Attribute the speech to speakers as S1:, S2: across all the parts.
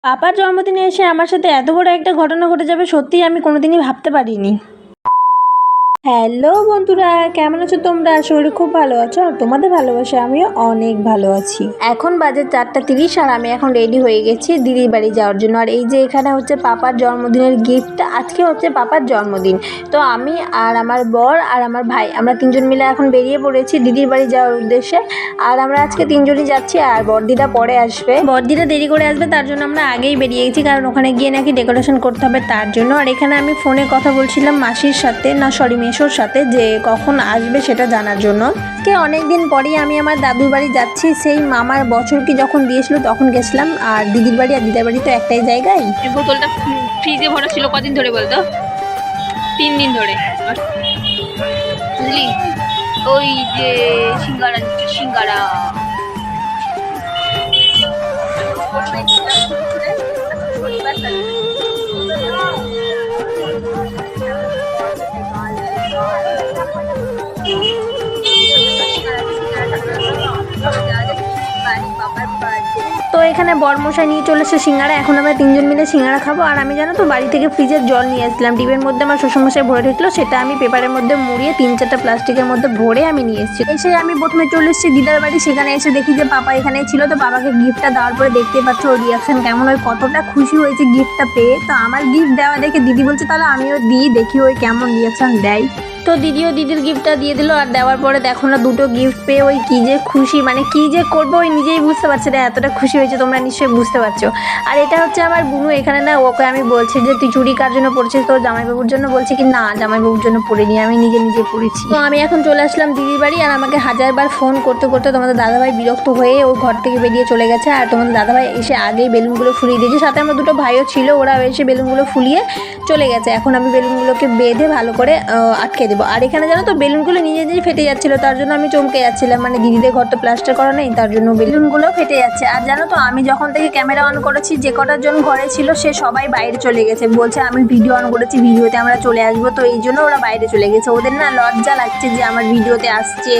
S1: পাপার জন্মদিনে এসে আমার সাথে এত বড় একটা ঘটনা ঘটে যাবে সত্যিই আমি কোনোদিনই ভাবতে পারিনি। হ্যালো বন্ধুরা, কেমন আছো তোমরা? শরীর খুব ভালো আছো আর তোমাদের ভালোবাসা আমিও অনেক ভালো আছি। এখন বাজে 4:30 আর আমি এখন রেডি হয়ে গেছি দিদির বাড়ি যাওয়ার জন্য। আর এই যে এখানে হচ্ছে পাপার জন্মদিনের গিফট, আজকে হচ্ছে পাপার জন্মদিন। তো আমি আর আমার বর আর আমার ভাই আমরা তিনজন মিলে এখন বেরিয়ে পড়েছি দিদির বাড়ি যাওয়ার উদ্দেশ্যে। আর আমরা আজকে তিনজনই যাচ্ছি আর বড়দিদা পরে আসবে। বড়দিদা দেরি করে আসবে তার জন্য আমরা আগেই বেরিয়ে গেছি, কারণ ওখানে গিয়ে নাকি ডেকোরেশন করতে হবে তার জন্য। আর এখানে আমি ফোনে কথা বলছিলাম মাসির সাথে, না সরি মেসোর সাথে, যে কখন আসবে সেটা জানার জন্য। অনেক দিন পরেই আমি আমার দাদুর বাড়ি যাচ্ছি। সেই মামার বছর কি যখন দিয়েছিল তখন গেছিলাম। আর দিদির বাড়ি আর দিদার বাড়ি তো একটাই জায়গায়।
S2: বোতলটা ফ্রিজে ভরা ছিল কদিন ধরে বলতো? 3 দিন ধরে, বুঝলি? ওই যে সিঙ্গারা
S1: তো এখানে বরমশাই নিয়ে চলেছে সিঙ্গারা। এখন আমরা তিনজন মিলে সিঙ্গারা খাবো। আর আমি জানো তো বাড়ি থেকে ফ্রিজের জল নিয়ে এসেছিলাম, ডিবের মধ্যে আমার শ্বশুরমশাই ভরে রেখেছিল, সেটা আমি পেপারের মধ্যে মুড়িয়ে 3-4টা প্লাস্টিকের মধ্যে ভরে আমি নিয়ে এসেছি। এসে আমি প্রথমে চলে এসেছি দিদার বাড়ি। সেখানে এসে দেখি যে পাপা এখানে ছিল। তো বাবাকে গিফটটা দেওয়ার পরে দেখতে পাচ্ছ ওর রিয়াকশন কেমন, ওই কতটা খুশি হয়েছে গিফটটা পেয়ে। তো আমার গিফট দেওয়া দেখে দিদি বলছে তাহলে আমিও দিই, দেখি ওই কেমন রিয়াকশন দেয়। তো দিদিও দিদির গিফটটা দিয়ে দিল। আর দেওয়ার পরে দেখো না দুটো গিফট পেয়ে ওই কী যে খুশি, মানে কী যে করবো ওই নিজেই বুঝতে পারছে না, এতটা খুশি হয়েছে তোমরা নিশ্চয়ই বুঝতে পারছো। আর এটা হচ্ছে আমার বুনু। এখানে না ওকে আমি বলছি যে তুই চুড়ি কার জন্য পড়ছিস, তোর জামাইবাবুর জন্য? বলছে কি না জামাইবাবুর জন্য পড়িনি, আমি নিজে নিজে পড়েছি। তো আমি এখন চলে আসলাম দিদির বাড়ি। আর আমাকে হাজারবার ফোন করতে করতে তোমাদের দাদাভাই বিরক্ত হয়ে ও ঘর থেকে বেরিয়ে চলে গেছে। আর তোমাদের দাদাভাই এসে আগেই বেলুনগুলো ফুলিয়ে দিয়েছে, সাথে আমার দুটো ভাইও ছিল, ওরা এসে বেলুনগুলো ফুলিয়ে চলে গেছে। এখন আমি বেলুনগুলোকে বেঁধে ভালো করে আটকে দেবো। আর এখানে জানো তো বেলুনগুলো নিজে নিজেই ফেটে যাচ্ছিলো, তার জন্য আমি চমকে যাচ্ছিলাম। মানে দিদিদের ঘর তো প্লাস্টার করা নেই, তার জন্য বেলুনগুলো ফেটে যাচ্ছে। আর জানো তো আমি যখন থেকে ক্যামেরা অন করেছি যে কটার জন ঘরে ছিল সে সবাই বাইরে চলে গেছে। বলছে আমি ভিডিও অন করেছি, ভিডিওতে আমরা চলে আসবো, তো এই জন্য ওরা বাইরে চলে গেছে। ওদের না লজ্জা লাগছে যে আমার ভিডিওতে আসছে,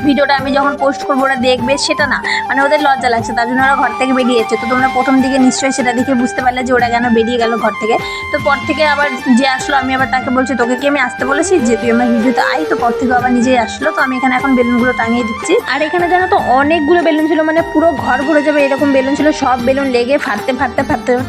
S1: ভিডিওটা আমি যখন পোস্ট করবো ওরা দেখবে সেটা না, মানে ওদের লজ্জা লাগছে, তার জন্য ওরা ঘর থেকে বেরিয়ে যাচ্ছে। তো তোমরা প্রথম দিকে নিশ্চয়ই সেটা দেখে বুঝতে পারলে যে ওরা কেন বেরিয়ে গেল ঘর থেকে। তো পর থেকে আবার যে আসলো আমি আবার তাকে বলছি তোকে কি আমি আসতে বলেছি যে তুই আমার ভিডিওতে আই? তো পর থেকে আবার নিজেই আসলো। তো আমি এখানে এখন বেলুনগুলো টাঙিয়ে দিচ্ছি। আর এখানে জানো তো অনেকগুলো বেলুন ছিল, মানে পুরো ঘর ভরে যাবে এরকম বেলুন ছিল। সব বেলুন লেগে ফাটতে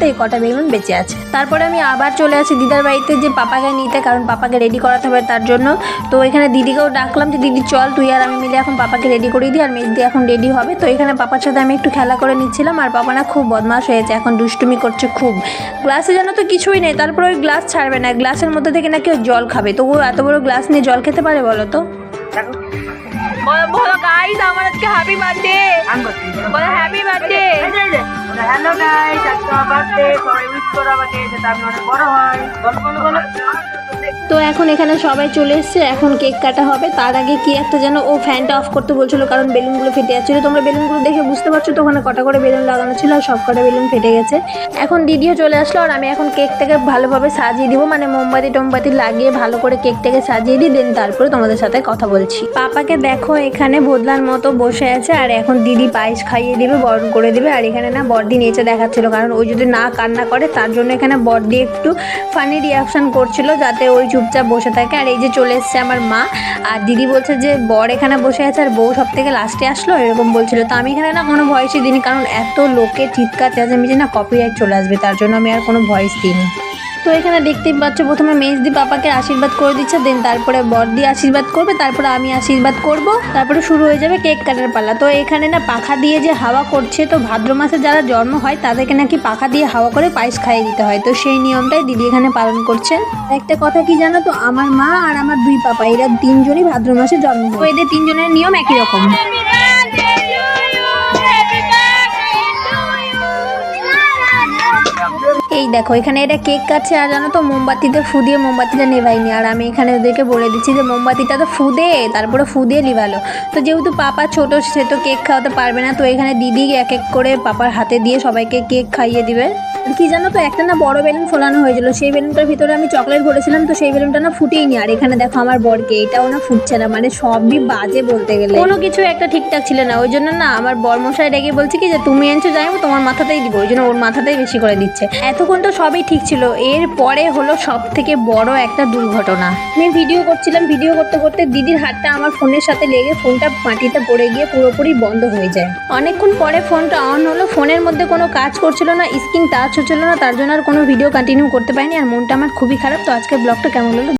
S1: এই কটা বেলুন বেঁচে আছে। তারপরে আমি আবার চলে আসি দিদার বাড়িতে যে পাপাকে নিতে, কারণ পাপাকে রেডি করাতে হবে তার জন্য। তো এখানে দিদিকেও ডাকলাম যে দিদি চল তুই আর আমি মিলে এখন পাপাকে রেডি করিয়ে দিই। আর মেজদি এখন রেডি হবে। তো এখানে পাপার সাথে আমি একটু খেলা করে নিচ্ছিলাম। আর পাপা না খুব বদমাশ হয়েছে, এখন দুষ্টুমি করছে খুব। গ্লাসে জানো তো কিছুই নেই, তারপরে ওই গ্লাস ছাড়বে না, গ্লাসের মধ্যে থেকে নাকি ও জল খাবে। তো ও এত বড় গ্লাস নিয়ে জল খেতে পারে বলো তো? বলো গাইস আমার আজকে হ্যাপি বার্থডে, বলো হ্যাপি বার্থডে।
S3: হ্যালো গাইস, আজকে আমার বার্থডে, সবাই উইশ করো আমাকে যাতে আমি অনেক বড় হই। বলো।
S1: তো এখন এখানে সবাই চলে এসছে, এখন কেক কাটা হবে। তার আগে কি একটা যেন ও ফ্যানটা অফ করতে বলছিল, কারণ বেলুনগুলো ফেটে যাচ্ছিল। তোমরা বেলুনগুলো দেখে বুঝতে পারছো তো ওখানে কটা করে বেলুন লাগানো ছিল আর সব কটা বেলুন ফেটে গেছে। এখন দিদিও চলে আসলো। আর আমি এখন কেকটাকে ভালোভাবে সাজিয়ে দিব, মানে মোমবাতি লাগিয়ে ভালো করে কেকটাকে সাজিয়ে দিই, দেন তারপরে তোমাদের সাথে কথা বলছি। পাপাকে দেখো এখানে বদলার মতো বসে আছে। আর এখন দিদি পায়েস খাইয়ে দিবে, বরণ করে দিবে। আর এখানে না বড়দি নেচে দেখাচ্ছিল, কারণ ওই যদি না কান্না করে তার জন্য এখানে বড়দি একটু ফানি রিয়াকশন করছিল যাতে ওই চুপচাপ বসে থাকে। আর এই যে চলে এসছে আমার মা। আর দিদি বলছে যে বর এখানে বসে আছে আর বউ সব থেকে লাস্টে আসলো, এরকম বলছিল। তো আমি এখানে না কোনো ভয়েসই দিইনি, কারণ এত লোকে চিৎকার চেঁচামেচি না কপিরাইট চলে আসবে, তার জন্য আমি আর কোনো ভয়েস দিইনি। তো এখানে দেখতেই পাচ্ছ প্রথমে মেজদি পাপাকে আশীর্বাদ করে দিচ্ছে, দেন তারপরে বড়দি আশীর্বাদ করবে, তারপরে আমি আশীর্বাদ করব, তারপরে শুরু হয়ে যাবে কেক কাটার পালা। তো এখানে না পাখা দিয়ে যে হাওয়া করছে, তো ভাদ্র মাসে যারা জন্ম হয় তাদেরকে নাকি পাখা দিয়ে হাওয়া করে পায়েস খাইয়ে দিতে হয়। তো সেই নিয়মটাই দিদি এখানে পালন করছেন। একটা কথা কি জানো তো, আমার মা আর আমার দুই পাপা এরা তিনজনই ভাদ্র মাসে জন্ম হয়। তো এদের তিনজনের নিয়ম একই রকম। এই দেখো এখানে এটা কেক কাটছে। আর জানো তো মোমবাতিতে ফু দিয়ে মোমবাতিটা নেভাইনি। আর আমি এখানে ওদেরকে বলে দিচ্ছি যে মোমবাতিটা তো ফু দে, তারপরে ফু দিয়ে নিভালো। তো যেহেতু পাপা ছোট সে তো কেক খাওয়াতে পারবে না, তো এখানে দিদি এক এক করে পাপার হাতে দিয়ে সবাইকে কেক খাইয়ে দিবে। আর কি জানো তো, একটা না বড় বেলুন ফোলানো হয়েছিল, সেই বেলুনটার ভিতরে আমি চকলেট ভরেছিলাম, তো সেই বেলুনটা না ফুটেইনি। আর এখানে দেখো আমার বরকে, এটাও না ফুটছে না, মানে সবই বাজে বলতে গেলে, কোনো কিছু একটা ঠিকঠাক ছিল না। ওই জন্য না আমার বরমশাই রেগে বলছে কি যে তুমি এনেছো যাই হোক, তোমার মাথাতেই দিব, ওই জন্য ওর মাথাতেই বেশি করে দিচ্ছে। এতক্ষণ তো সবই ঠিক ছিল, এর পরে হলো সব থেকে বড় একটা দুর্ঘটনা। আমি ভিডিও করছিলাম, ভিডিও করতে করতে দিদির হাতটা আমার ফোনের সাথে লেগে ফোনটা মাটিতে পড়ে গিয়ে পুরোপুরি বন্ধ হয়ে যায়। অনেকক্ষণ পরে ফোনটা অন হলো, ফোনের মধ্যে কোনো কাজ করছিল না, স্ক্রিন টাচ হচ্ছিল না, তার জন্য আর কোনো ভিডিও কন্টিনিউ করতে পারিনি। আর মনটা আমার খুবই খারাপ। তো আজকে ব্লগটা কেমন হলো